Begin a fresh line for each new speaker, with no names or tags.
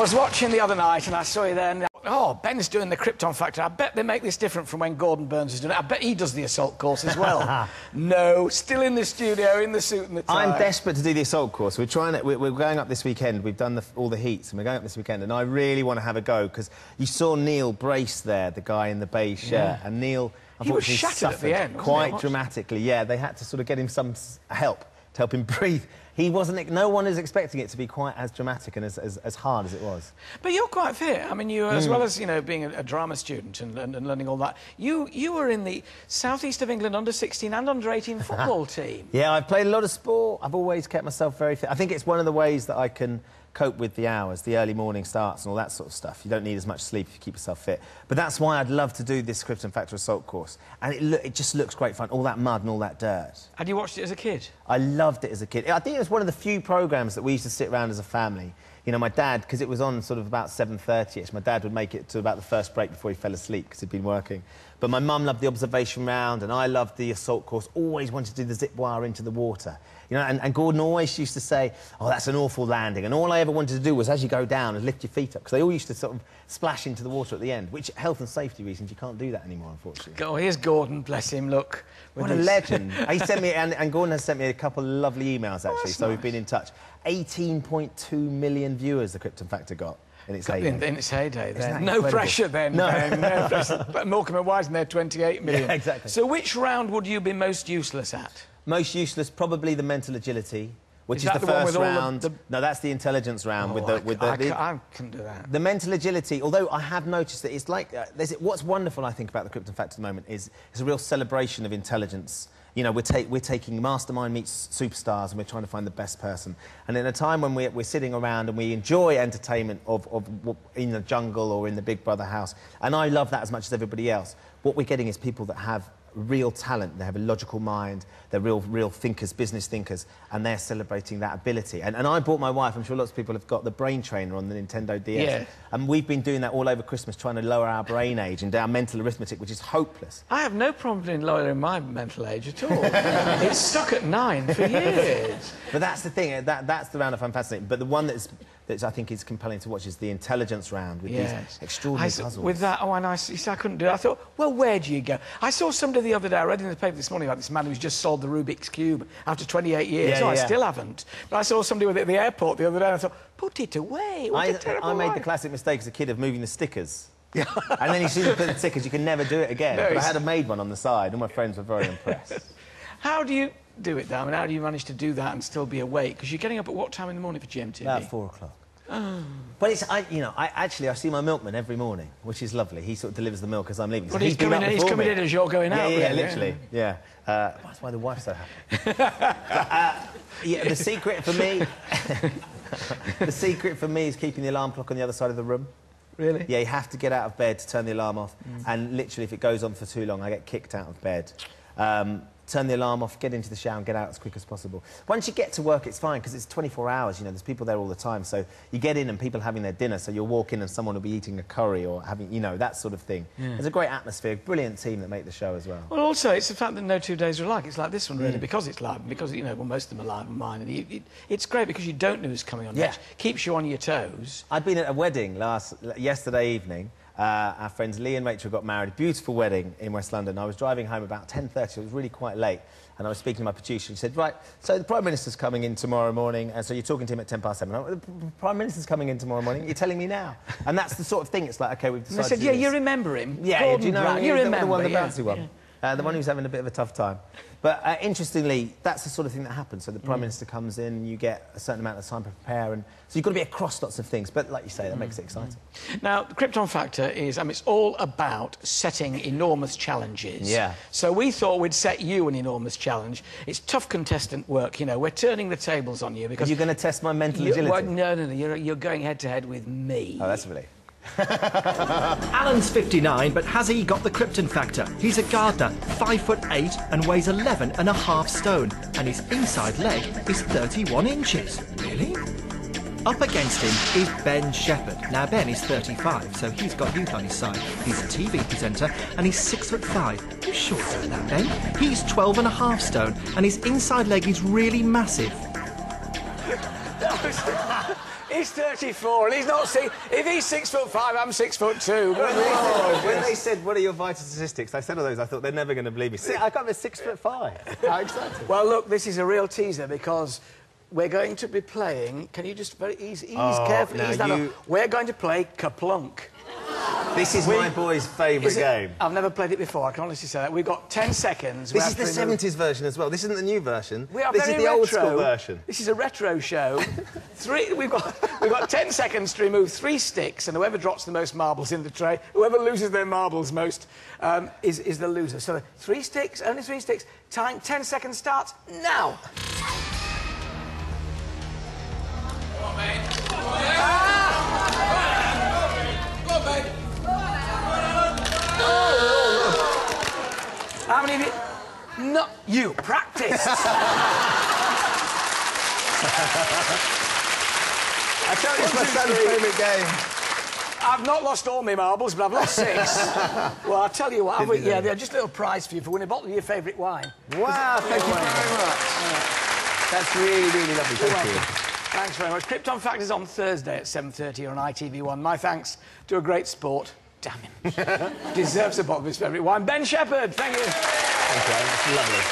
was watching the other night and I saw you there and oh, Ben's doing the Krypton Factor. I bet they make this different from when Gordon Burns is doing it. I bet he does the assault course as well. No, still in the studio, in the suit and the tie.
I'm desperate to do the assault course. We're going up this weekend. We've done all the heats and we're going up this weekend and I really want to have a go because you saw Neil brace there, the guy in the beige shirt, and Neil...
He was shattered at the end,
quite dramatically. Yeah, they had to sort of get him some help to help him breathe. He wasn't... No one is expecting it to be quite as dramatic and as hard as it was.
But you're quite fit. I mean, you, as well as, you know, being a drama student and learning all that, you were in the South East of England under-16 and under-18 football team.
Yeah, I've played a lot of sport. I've always kept myself very fit. I think it's one of the ways that I can cope with the hours, the early morning starts and all that sort of stuff. You don't need as much sleep if you keep yourself fit. But that's why I'd love to do this Krypton Factor assault course. And it just looks great fun, all that mud and all that dirt.
Had you watched it as a kid?
I loved it as a kid. I think it was one of the few programmes that we used to sit around as a family. You know, my dad, because it was on sort of about 7:30ish, my dad would make it to about the first break before he fell asleep because he'd been working. But my mum loved the observation round and I loved the assault course, always wanted to do the zip wire into the water. You know, and Gordon always used to say, oh, that's an awful landing. And all I ever wanted to do was, as you go down, and lift your feet up. Because they all used to sort of splash into the water at the end, which, health and safety reasons, you can't do that anymore, unfortunately.
Oh, here's Gordon, bless him, look.
What a legend. He sent me, and Gordon has sent me a couple of lovely emails, actually, so we've been in touch. 18.2 million viewers the Krypton Factor got. In its heyday.
In its heyday, then. No pressure, then.
No.
No pressure. But Morecambe and Wise, and they're 28 million.
Yeah, exactly.
So which round would you be most useless at?
Most useless, probably the mental agility, which is the first round. No, that's the intelligence round.
I couldn't do that.
The mental agility, although I have noticed that it's like... what's wonderful, I think, about the Krypton Factor at the moment is it's a real celebration of intelligence. You know, we're taking Mastermind meets Superstars and we're trying to find the best person. And in a time when we're sitting around and we enjoy entertainment in the jungle or in the Big Brother house, and I love that as much as everybody else, what we're getting is people that have real talent, they have a logical mind, they're real thinkers, business thinkers, and they're celebrating that ability. And I bought my wife, I'm sure lots of people have got the brain trainer on the Nintendo DS.
Yeah.
And we've been doing that all over Christmas, trying to lower our brain age and our mental arithmetic, which is hopeless.
I have no problem in lowering my mental age at all. It's stuck at 9 for years.
But that's the thing, that's the round I find fascinating. But the one that I think is compelling to watch is the intelligence round with these extraordinary puzzles.
With that, I couldn't do it. I thought, well, where do you go? I saw somebody the other day, I read in the paper this morning about this man who's just solved the Rubik's Cube after 28 years. I still haven't. But I saw somebody with it at the airport the other day and I thought, put it away. What a terrible
I made
life.
the classic mistake as a kid of moving the stickers. And then you see the stickers, you can never do it again. But I had made one on the side, and my friends were very impressed.
How do you do it, Darwin? How do you manage to do that and still be awake? Because you're getting up at what time in the morning for GMTV?
About 4 o'clock. Oh. But it's, I see my milkman every morning, which is lovely. He sort of delivers the milk as I'm leaving.
But he's coming in as you're going out.
Yeah, literally. Yeah. That's why the wife's so happy. Yeah, the secret for me... the secret for me is keeping the alarm clock on the other side of the room.
Really?
Yeah, you have to get out of bed to turn the alarm off. And literally, if it goes on for too long, I get kicked out of bed. Turn the alarm off, get into the shower and get out as quick as possible. Once you get to work, it's fine, because it's 24 hours, you know, there's people there all the time. So you get in and people are having their dinner, so you'll walk in and someone will be eating a curry or having, you know, that sort of thing. Yeah. There's a great atmosphere, brilliant team that make the show as well.
Well, also, it's the fact that no 2 days are alike. It's like this one, really, because it's live, because, you know, well, most of them are live and mine. And it's great because you don't know who's coming on next. Keeps you on your toes.
I'd been at a wedding yesterday evening. Our friends Lee and Rachel got married, a beautiful wedding in West London. I was driving home about 10:30, so it was really quite late, and I was speaking to my producer. He said, right, so the Prime Minister's coming in tomorrow morning, and so you're talking to him at 7:10. The Prime Minister's coming in tomorrow morning, you're telling me now. And that's the sort of thing, it's like, OK, we've decided
and they said, yeah, you remember him.
Yeah,
Gordon
do you know
Brown, you remember,
the one, the bouncy one. The one who's having a bit of a tough time. But interestingly, that's the sort of thing that happens. So the Prime Minister comes in, and you get a certain amount of time to prepare, and so you've got to be across lots of things. But like you say, that makes it exciting.
Now, the Krypton Factor is, it's all about setting enormous challenges.
Yeah.
So we thought we'd set you an enormous challenge. It's tough contestant work, you know. We're turning the tables on you because...
Are you going to test my mental agility?
Well, no, you're going head-to-head with me.
Oh, that's really...
Alan's 59, but has he got the Krypton Factor? He's a gardener, 5'8" and weighs 11.5 stone, and his inside leg is 31 inches. Really? Up against him is Ben Shephard. Now, Ben is 35, so he's got youth on his side. He's a TV presenter, and he's 6'5". You sure about that, Ben? He's 12.5 stone, and his inside leg is really massive.
He's 34 and he's not... If he's 6'5", I'm 6'2".
When they said, what are your vital statistics, I said all those, I thought, they're never going to believe me. I got me 6'5". How exciting.
Well, look, this is a real teaser because we're going to be playing... Can you just very ease carefully? Ease that up. We're going to play Kaplunk.
This is my boy's favourite game.
I've never played it before, I can honestly say that. We've got 10 seconds.
This is the 70s version as well. This isn't the new version.
This is
the old school version.
This is a retro show. We've got 10 seconds to remove 3 sticks, and whoever drops the most marbles in the tray, whoever loses their marbles most, is the loser. So 3 sticks, only 3 sticks. Time, 10 seconds starts now. Come on, mate. Come on, mate. How many of you... No, you practiced.
I tell you, it's my son's favourite game.
I've not lost all my marbles, but I've lost 6. Well, I'll tell you what, they're just a little prize for you for winning a bottle of your favourite wine.
Wow, thank you very much. That's really, really lovely. Thank you.
Thanks very much. Krypton Factor's on Thursday at 7:30 on ITV1. My thanks to a great sport. Damn him. Deserves a bottle of his favourite wine. Ben Shephard, thank you.
Thank you, that's lovely.